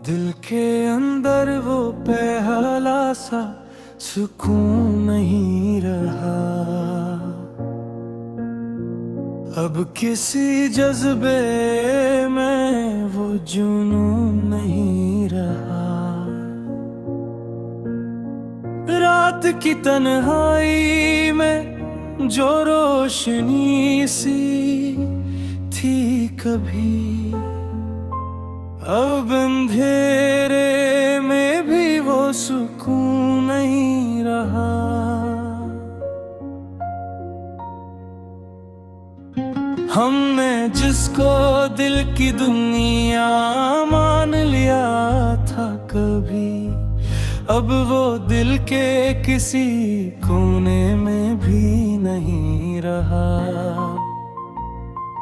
दिल के अंदर वो पहला सा सुकून नहीं रहा। अब किसी जज्बे में वो जुनून नहीं रहा। रात की तन्हाई में जो रोशनी सी थी कभी, अब अंधेरे में भी वो सुकून नहीं रहा। हमने जिसको दिल की दुनिया मान लिया था कभी, अब वो दिल के किसी कोने में भी नहीं रहा।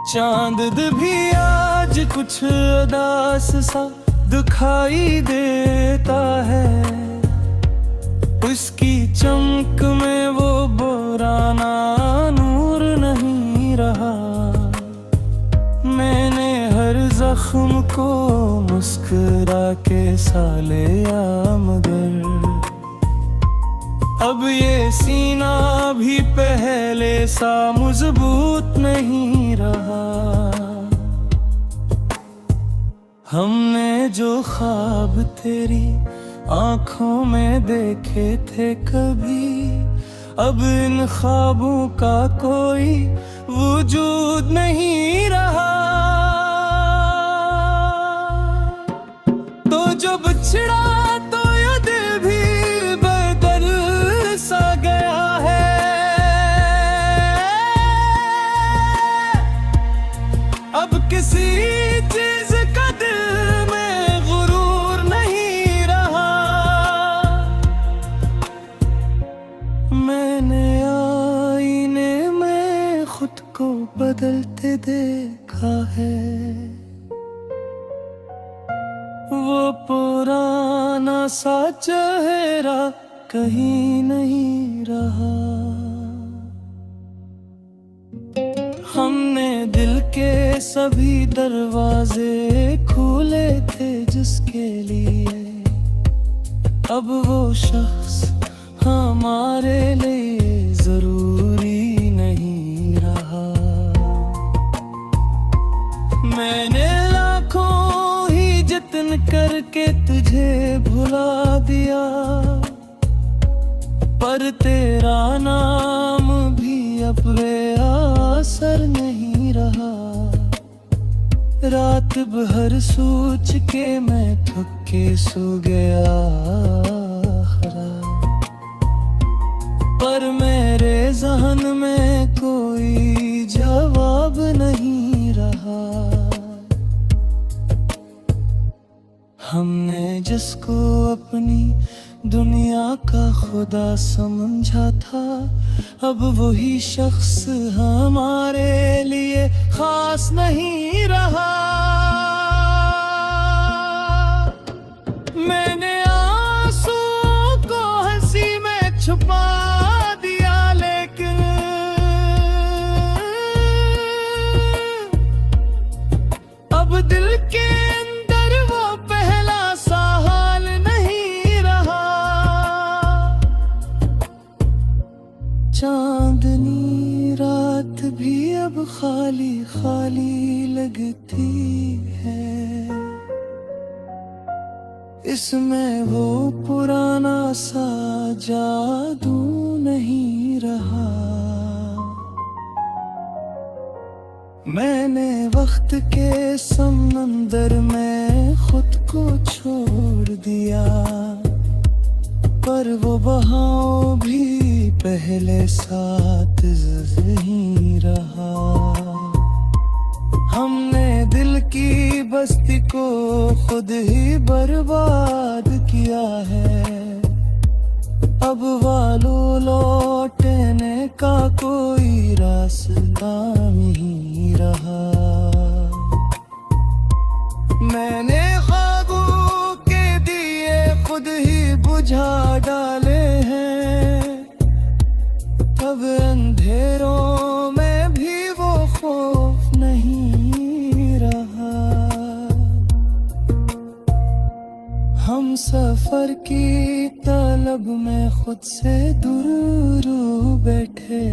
चांद भी आज कुछ उदास सा दिखाई देता है। उसकी चमक में वो पुराना नूर नहीं रहा। मैंने हर जख्म को मुस्कुरा के साले मगर अब ये सीना भी पहले सा मजबूत नहीं रहा। हमने जो ख्वाब तेरी आंखों में देखे थे कभी, अब इन ख्वाबों का कोई वजूद नहीं रहा। तो जो बिछड़ा तो ये दिल भी बदल सा गया है। अब किसी चीज का दिल में गुरूर नहीं रहा। मैंने आईने में खुद को बदलते देखा है। वो पुराना सा चेहरा कहीं नहीं रहा। हमने दिल के सभी दरवाजे खोले थे जिसके लिए, अब वो शख्स हमारे लिए जरूरी नहीं रहा। मैंने लाखों ही जतन करके तुझे भुला दिया, पर तेरा नाम भी अब बेअसर नहीं रहा। रात भर सोच के मैं थक के सो गया, पर मेरे ज़हन में कोई जवाब नहीं रहा। हमने जिसको अपनी दुनिया का खुदा समझा था, अब वही शख्स हमारे लिए खास नहीं रहा। मैंने आंसुओं को हंसी में छुपा दिया, लेकिन अब दिल के अंदर वो पहला सा हाल नहीं रहा। चांदनी रात भी अब खाली खाली लगती है। इसमें वो पुराना सा जादू नहीं रहा। मैंने वक्त के समंदर में खुद को छोड़ दिया, पर वो बहाव भी पहले साथ नहीं रहा। हमने दिल की बस्ती को खुद ही बर्बाद किया है। अब वालों लौटने का कोई रास्ता नहीं रहा। मैंने ख्वाबों के दिए खुद ही बुझा डाले हैं। अब अंधेरों में भी वो खौफ नहीं रहा। की तलब में खुद से दूर बैठे,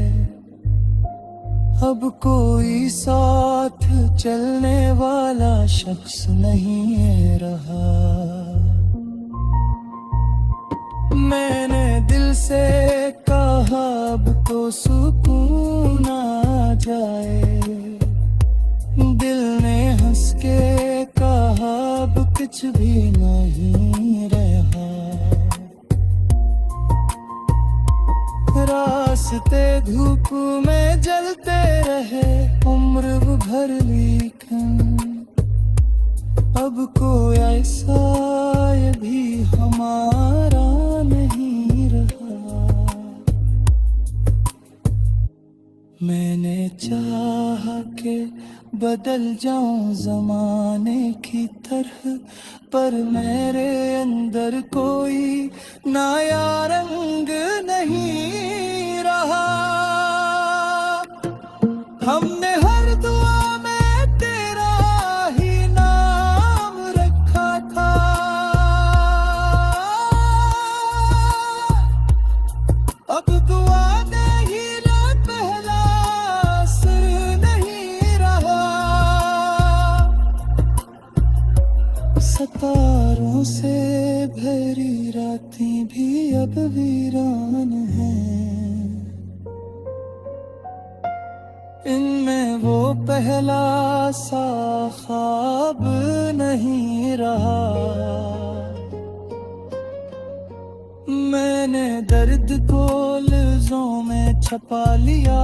अब कोई साथ चलने वाला शख्स नहीं रहा। मैंने दिल से कहा अब तो सुकून आ जाए, दिल ने हंस के कहा अब कुछ भी नहीं रहा। रास्ते धूप में जलते रहे उम्र भर, लेकिन अब कोई ऐसा भी हमारा नहीं रहा। मैंने चाहा कि बदल जाऊं जमाने की तरह, पर मेरे अंदर कोई नया रंग नहीं रहा। हमने हर दुआ में तेरा ही नाम रखा था, अब दुआ नहीं ना पहला असर नहीं रहा। सितारों से भरी रातें भी अब वीरान हैं, इनमें वो पहला सा ख्वाब नहीं रहा। मैंने दर्द को लफ्ज़ों में छपा लिया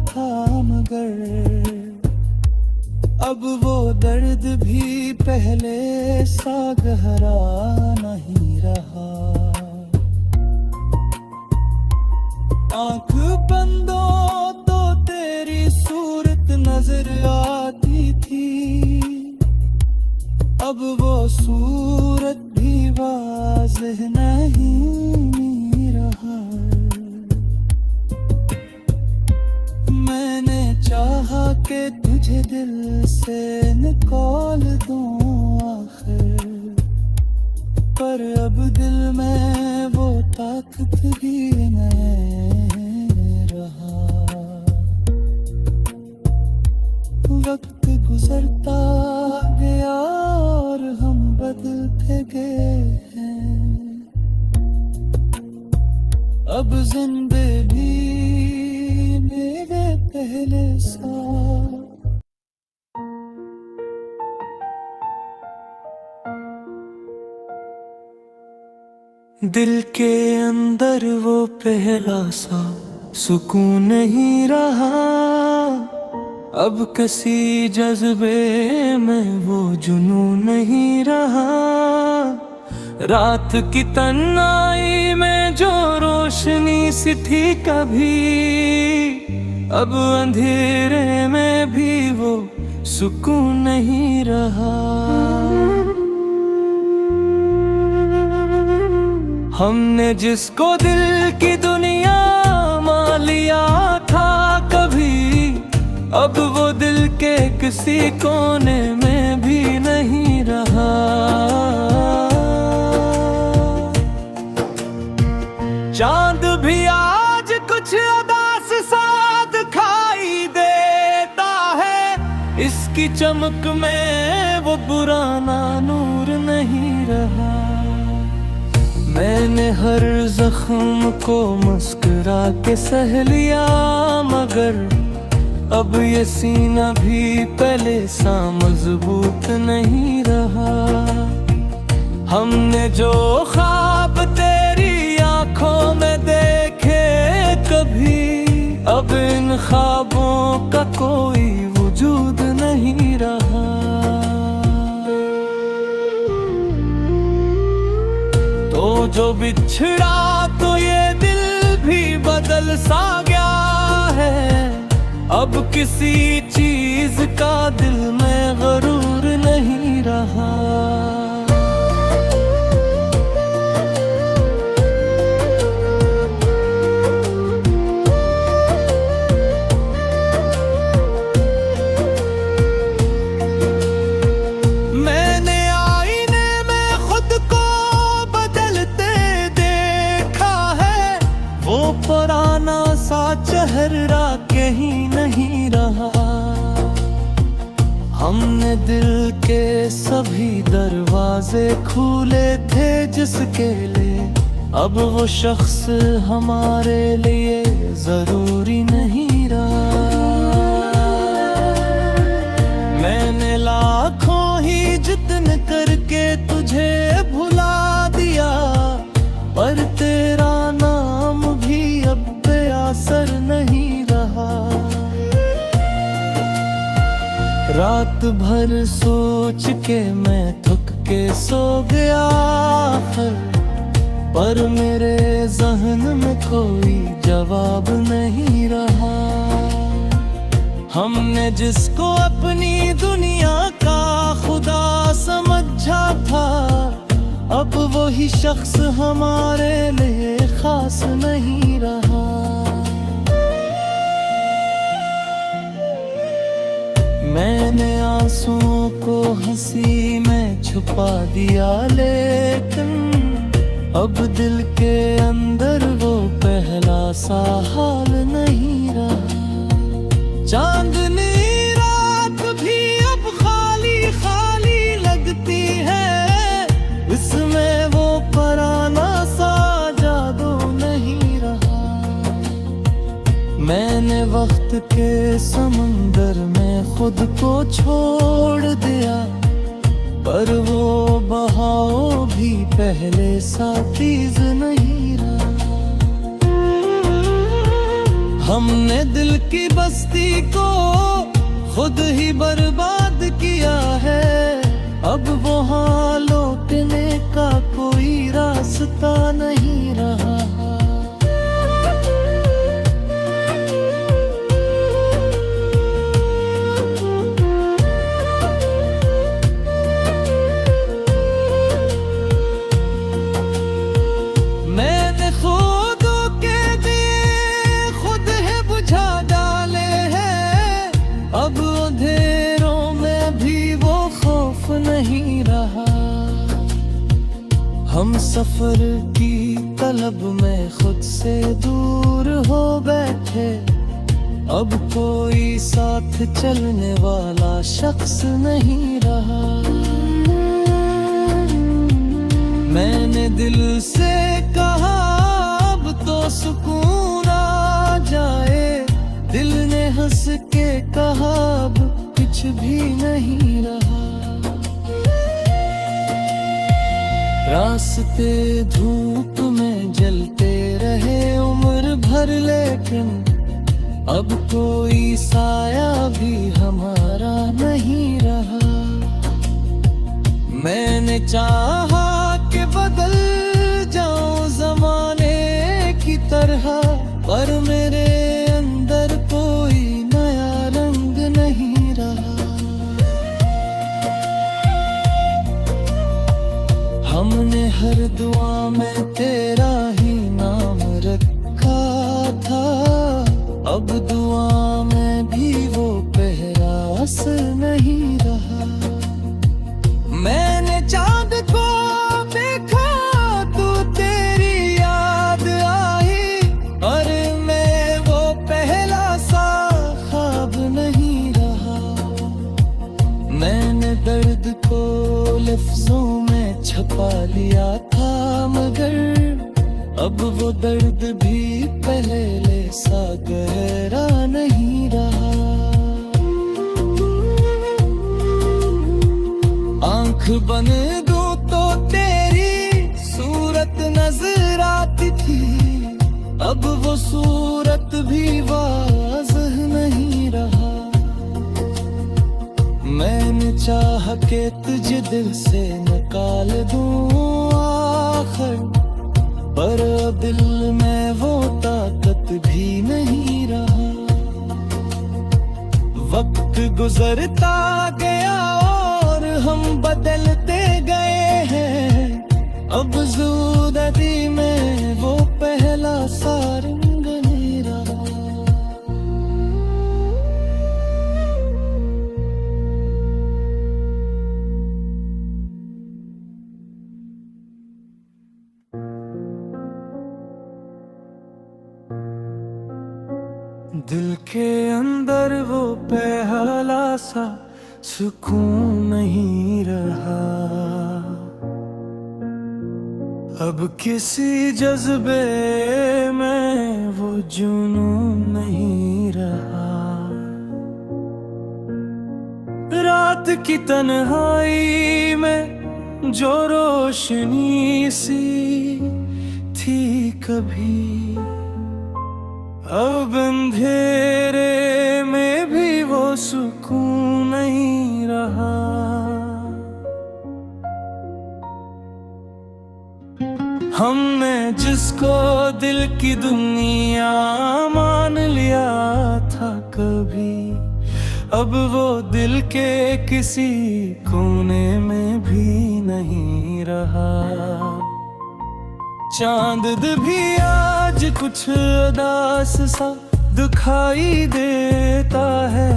था, मगर अब वो दर्द भी पहले सा गहरा नहीं रहा। आँख बंदों तो तेरी सूरत नजर आती थी, अब वो सूरत भी वाज़ेह नहीं रहा। मैंने चाहा कि तुझे दिल से निकाल दूं आखिर, पर अब दिल में वो ताकत भी नहीं रहा। वक्त गुजरता गया और हम बदलते गए हैं, अब जिंदगी मेरे पहले सा। दिल के अंदर वो पहला सा सुकून नहीं रहा, अब किसी जज्बे में वो जुनून नहीं रहा। रात की तन्हाई में जो रोशनी सी थी कभी, अब अंधेरे में भी वो सुकून नहीं रहा। हमने जिसको दिल की दुनिया मान लिया था कभी, अब वो दिल के किसी कोने में भी नहीं रहा। चांद भी आज कुछ उदास सा दिखाई देता है, इसकी चमक में वो पुराना नूर नहीं रहा। मैंने हर जख्म को मुस्कुरा के सह लिया, मगर अब ये सीना भी पहले सा मजबूत नहीं रहा। हमने जो ख्वाब तेरी आंखों में देखे कभी, अब इन ख्वाबों का कोई वजूद नहीं रहा। तो जो बिछड़ा तो ये दिल भी बदल सा गया है, अब किसी चीज का दिल में गरूर नहीं रहा। मैंने आईने में खुद को बदलते हमने दिल के सभी दरवाजे खोले थे जिसके लिए अब वो शख्स हमारे लिए जरूरी नहीं रहा। मैंने लाखों ही जितने करके तुझे भुला दिया, पर तेरा नाम भी अब बेअसर नहीं रहा। रात भर सोच के मैं थक के सो गया, पर मेरे जहन में कोई जवाब नहीं रहा। हमने जिसको अपनी दुनिया का खुदा समझा था, अब वही शख्स हमारे लिए खास नहीं रहा। मैंने आंसुओं को हंसी में छुपा दिया, लेकिन अब दिल के अंदर वो पहला सा हाल नहीं रहा। चांदनी रात भी अब खाली खाली लगती है, इसमें वो पराना सा जादू नहीं रहा। मैंने वक्त के समंदर में खुद को छोड़ दिया, पर वो बहाव भी पहले सा तेज नहीं रहा। हमने दिल की बस्ती को खुद ही बर्बाद किया है, अब वहाँ लौटने का कोई रास्ता नहीं रहा। हम सफर की तलब में खुद से दूर हो बैठे, अब कोई साथ चलने वाला शख्स नहीं रहा। मैंने दिल से कहा अब तो सुकून आ जाए, दिल ने हंस के कहा अब कुछ भी नहीं रहा। रास्ते धूप में जलते रहे उम्र भर, लेकिन अब कोई साया भी हमारा नहीं रहा। मैंने चाहा कि बदल जाऊं जमाने की तरह, पर मेरे अंदर कोई नया रंग नहीं रहा। हमने हर दुआ में तेरा ही नाम रखा था, अब दुआ में भी वो पहला असर नहीं रहा। मैंने चांद को देखा तो तेरी याद आई, और मैं वो पहला सा ख्वाब नहीं रहा। मैंने दर्द को लफ्जों में छपा लिया था, मगर अब वो दर्द भी पहले सा गहरा नहीं रहा। आंख बंद दूं तो तेरी सूरत नजर आती थी, अब वो सूरत भी वाज़ह नहीं रहा। मैंने चाहा कि तुझे दिल से निकाल दूं आखिर, पर दिल में वो ताकत भी नहीं रहा। वक्त गुजरता गया और हम बदलते गए हैं, अब ज़िंदगी में वो पहला सा रंग नहीं रहा। दिल के अंदर वो पहला सा सुकून नहीं रहा। अब किसी जज्बे में वो जुनून नहीं रहा। रात की तन्हाई में जो रोशनी सी थी कभी, अब अंधेरे में भी वो सुकून नहीं रहा। हमने जिसको दिल की दुनिया मान लिया था कभी, अब वो दिल के किसी कोने में भी नहीं रहा। चांद भी आज कुछ उदास सा दिखाई देता है,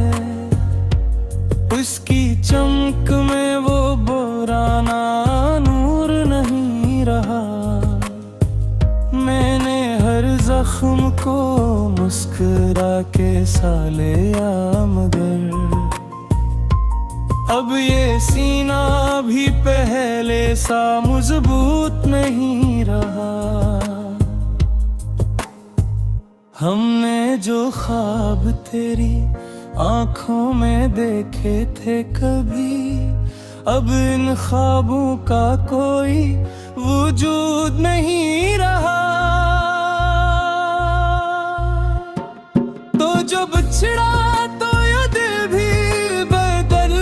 उसकी चमक में वो पुराना नूर नहीं रहा। मैंने हर जख्म को मुस्कुरा के साले मगर, अब ये सीना भी पहले सा मजबूत नहीं रहा। हमने जो ख्वाब तेरी आंखों में देखे थे कभी, अब इन ख्वाबों का कोई वजूद नहीं रहा। तो जो बिछड़ा तो ये दिल भी बदल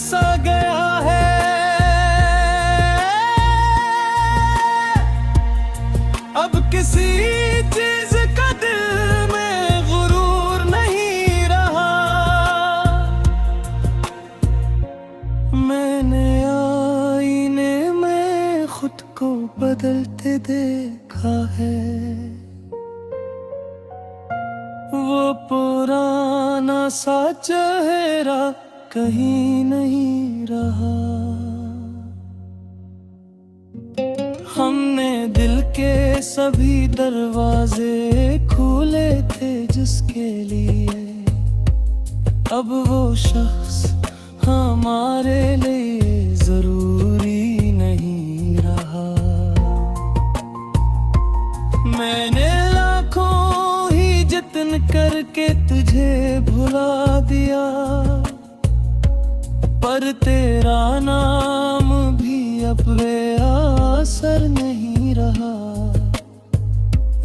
सा गया है। अब किसी चीज का दिल में गुरूर नहीं रहा। मैंने आईने में खुद को बदलते देखा है, वो पुराना सा चेहरा कहीं नहीं रहा। हमने दिल के सभी दरवाजे खोले थे जिसके लिए, अब वो शख्स हमारे लिए जरूरी नहीं रहा। मैंने लाखों ही जतन करके तुझे भुला दिया, पर तेरा नाम भी अब बेअसर नहीं रहा।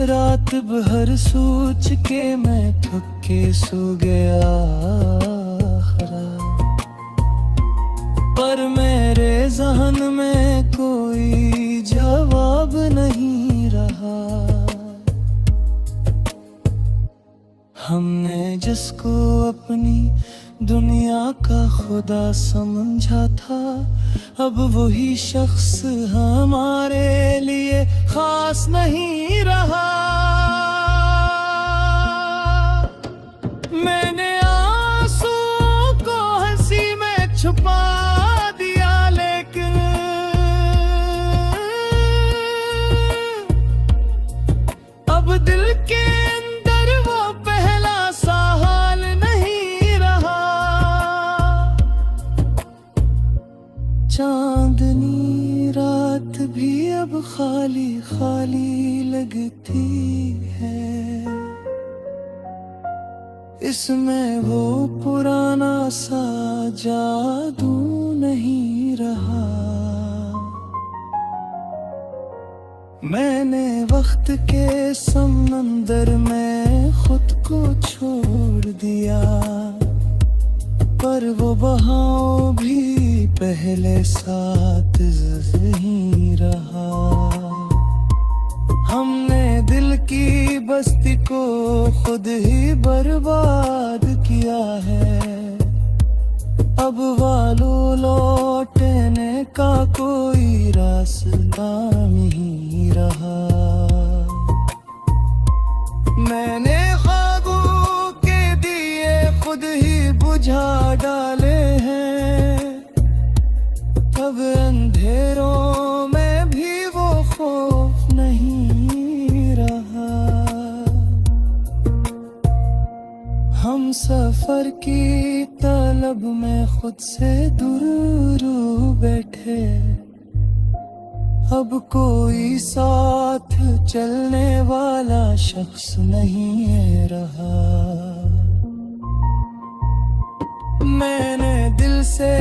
रात भर सोच के मैं थक के सो गया, पर मेरे ज़हन में कोई जवाब नहीं रहा। हमने जिसको अपनी दुनिया का खुदा समझा था, अब वही शख्स हमारे लिए खास नहीं रहा। मैंने आंसुओं को हंसी में छुपा दिया, लेकिन अब दिल के अंदर वो पहला सा हाल नहीं रहा। चांदनी रात भी अब खाली खाली लगती है, इसमें वो पुराना सा जादू नहीं रहा। मैंने वक्त के समंदर में खुद को छोड़ दिया, पर वो बहाव भी पहले साथ नहीं रहा। हमने दिल की बस्ती को खुद ही बर्बाद किया है, अब वालों लौटने का कोई रास्ता नहीं रहा। मैंने ख्वाबों के दिए खुद ही बुझा डाले हैं, अब अंधेरों में भी वो खौफ नहीं रहा। हम सफर की तलाश लब में खुद से दूर बैठे, अब कोई साथ चलने वाला शख्स नहीं है रहा। मैंने दिल से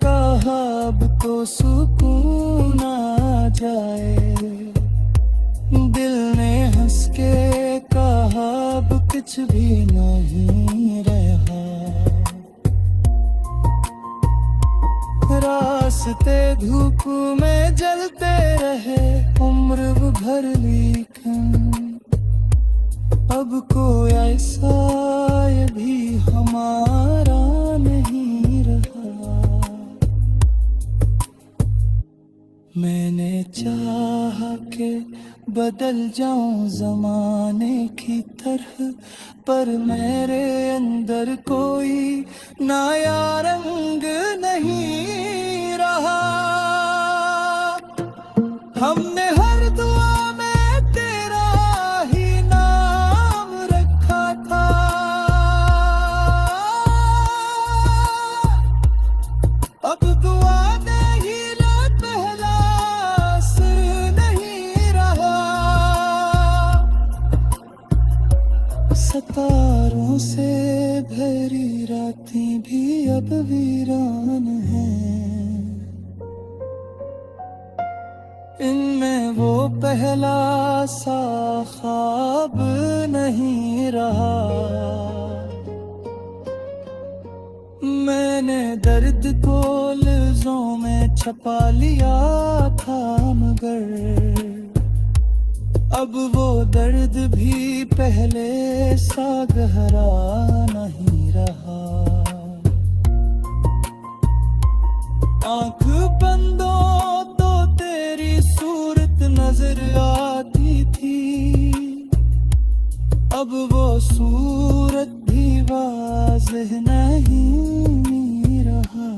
कहा अब तो सुकून आ जाए, दिल ने हंस के कहा अब कुछ भी नहीं रहा। रास्ते धूप में जलते रहे उम्र भर, लेकिन अब कोई ऐसा भी हमारा नहीं रहा। मैंने चाहा कि बदल जाऊं जमाने की तरह, पर मेरे अंदर कोई नया रंग नहीं रहा। हमने हर दुआ में तेरा ही नाम रखा था, अब दुआ नहीं ना पहला असर नहीं रहा। सितारों से भरी रातें भी अब वीरान हैं, इनमें वो पहला सा ख्वाब नहीं रहा। मैंने दर्द को लफ्ज़ों में छपा लिया था, मगर अब वो दर्द भी पहले सा गहरा नहीं रहा। आँख बंदों तो तेरी सूरत नजर आती थी, अब वो सूरत भी वाज़ेह नहीं रहा।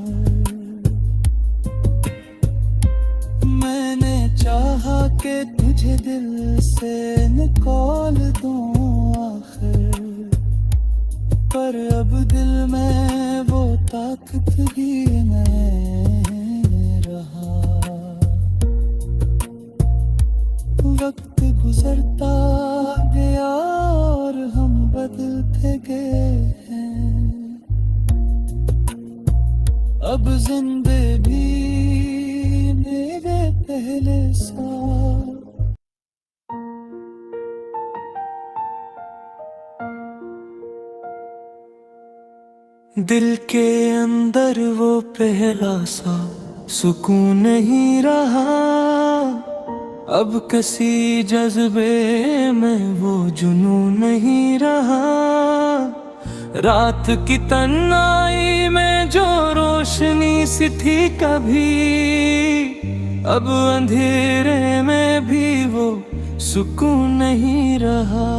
मैंने चाहा कि तुझे दिल से निकाल दूं आखिर, पर अब दिल में वो ताकत भी नहीं रहा। वक्त गुजरता गया और हम बदलते गए हैं, अब जिंदगी मेरे पहले सा। दिल के अंदर वो पहला सा सुकून नहीं रहा, अब किसी जज्बे में वो जुनून नहीं रहा। रात की तन्हाई में जो रोशनी सी थी कभी, अब अंधेरे में भी वो सुकून नहीं रहा।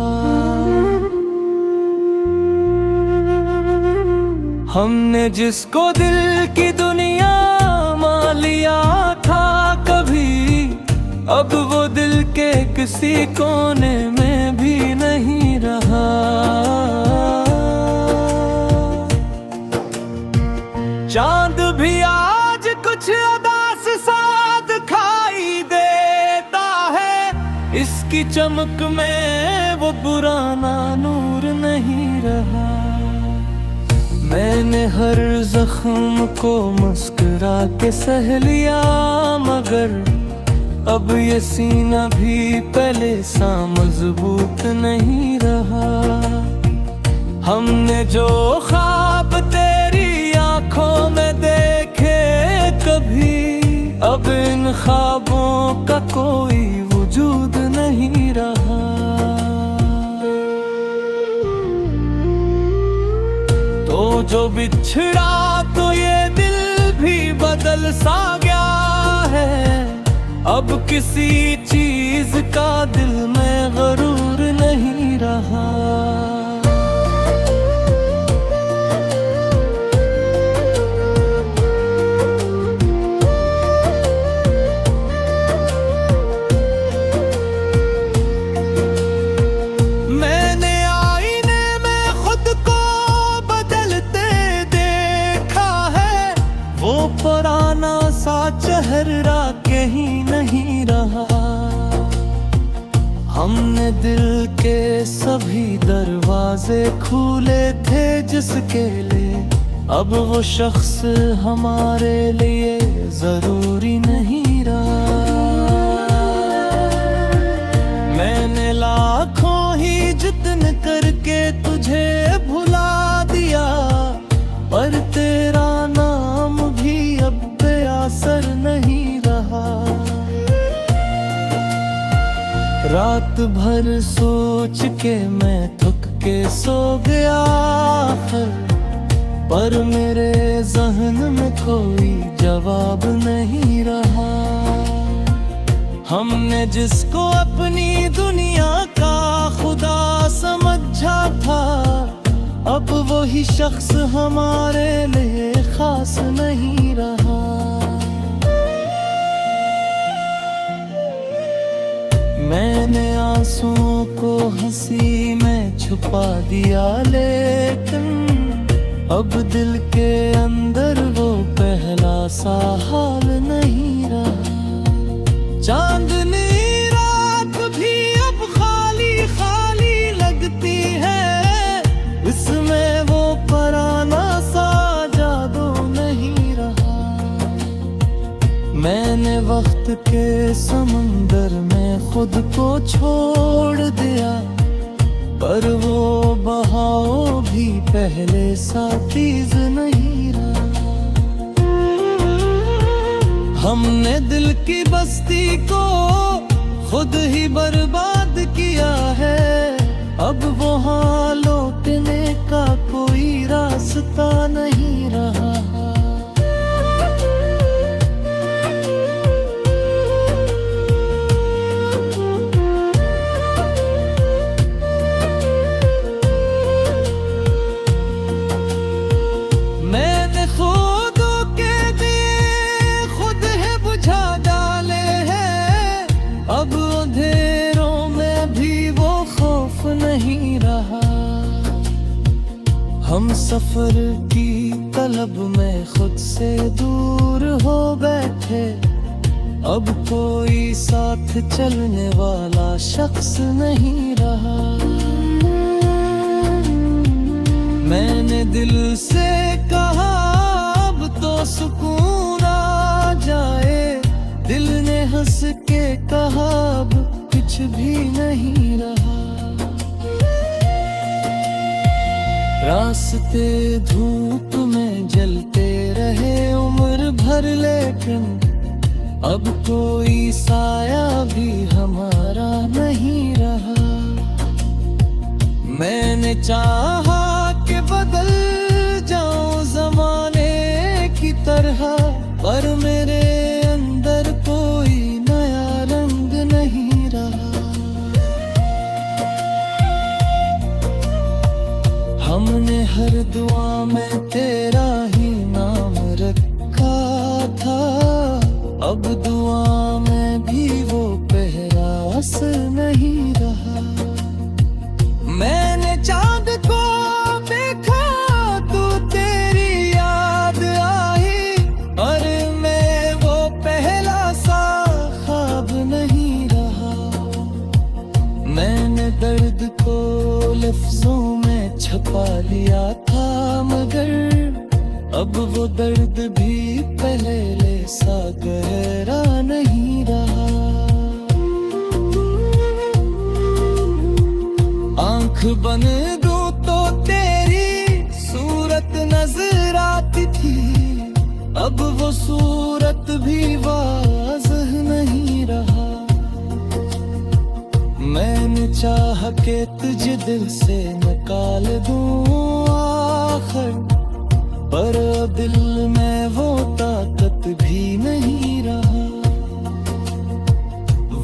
हमने जिसको दिल की दुनिया मान लिया था कभी, अब वो दिल के किसी कोने में भी नहीं रहा। चांद भी आज कुछ उदास सा दिखाई देता है, इसकी चमक में वो पुराना नूर नहीं रहा। मैंने हर जख्म को मुस्कुरा के सह लिया, मगर अब ये सीना भी पहले सा मजबूत नहीं रहा। हमने जो ख्वाब तेरी आंखों में देखे कभी, अब इन ख्वाबों का कोई वजूद नहीं रहा। तो जो बिछड़ा तो ये दिल भी बदल सा गया है, अब किसी चीज का दिल में गरूर नहीं रहा। मैंने आईने में खुद को बदलते सा चेहरा कहीं नहीं रहा। हमने दिल के सभी दरवाजे खोले थे जिसके लिए, अब वो शख्स हमारे लिए जरूरी नहीं रहा। मैंने लाखों ही जतन करके तुझे भुला दिया, पर तेरा नाम भी अब बेअसर नहीं रहा। रात भर सोच के मैं थक के सो गया, पर मेरे ज़हन में कोई जवाब नहीं रहा। हमने जिसको अपनी दुनिया का खुदा समझा था, अब वही शख्स हमारे लिए खास नहीं रहा। मैंने आंसुओं को हंसी में छुपा दिया, लेकिन अब दिल के अंदर वो पहला सा हाल नहीं रहा। चांदनी रात भी अब खाली खाली लगती है, इसमें वो पराना सा जादू नहीं रहा। मैंने वक्त के समंदर में खुद को छोड़ दिया, पर वो बहाव भी पहले सा तेज नहीं रहा। हमने दिल की बस्ती को खुद ही बर्बाद किया है, अब वहाँ लौटने का कोई रास्ता नहीं रहा। नहीं रहा। हम सफर की तलब में खुद से दूर हो बैठे, अब कोई साथ चलने वाला शख्स नहीं रहा। मैंने दिल से कहा अब तो सुकून आ जाए, दिल ने हंस के कहा अब कुछ भी नहीं रहा। रास्ते धूप में जलते रहे उम्र भर, लेकिन अब कोई साया भी हमारा नहीं रहा। मैंने चाहा कि बदल जाऊं ज़माने की तरह, पर मेरे अंदर कोई नया रंग नहीं रहा। हमने हर दुआ में तेरा ही नाम रखा था, अब दुआ में भी वो पहला असर नहीं रहा। मैंने चांद को देखा तो तेरी याद आई, और मैं वो पहला सा ख्वाब नहीं रहा। मैंने दर्द को लफ्जों में छुपा लिया था, मगर अब वो दर्द भी पहले सा गहरा नहीं रहा। आंख बंद दूं तो तेरी सूरत नजर आती थी, अब वो सूरत भी वाज़ह नहीं रहा। मैंने चाहा के तुझे दिल से निकाल दूं आखिर, पर दिल में वो ताकत भी नहीं रहा।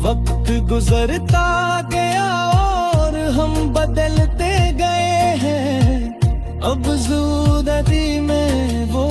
वक्त गुजरता गया और हम बदलते गए हैं, अब ज़िंदगी में वो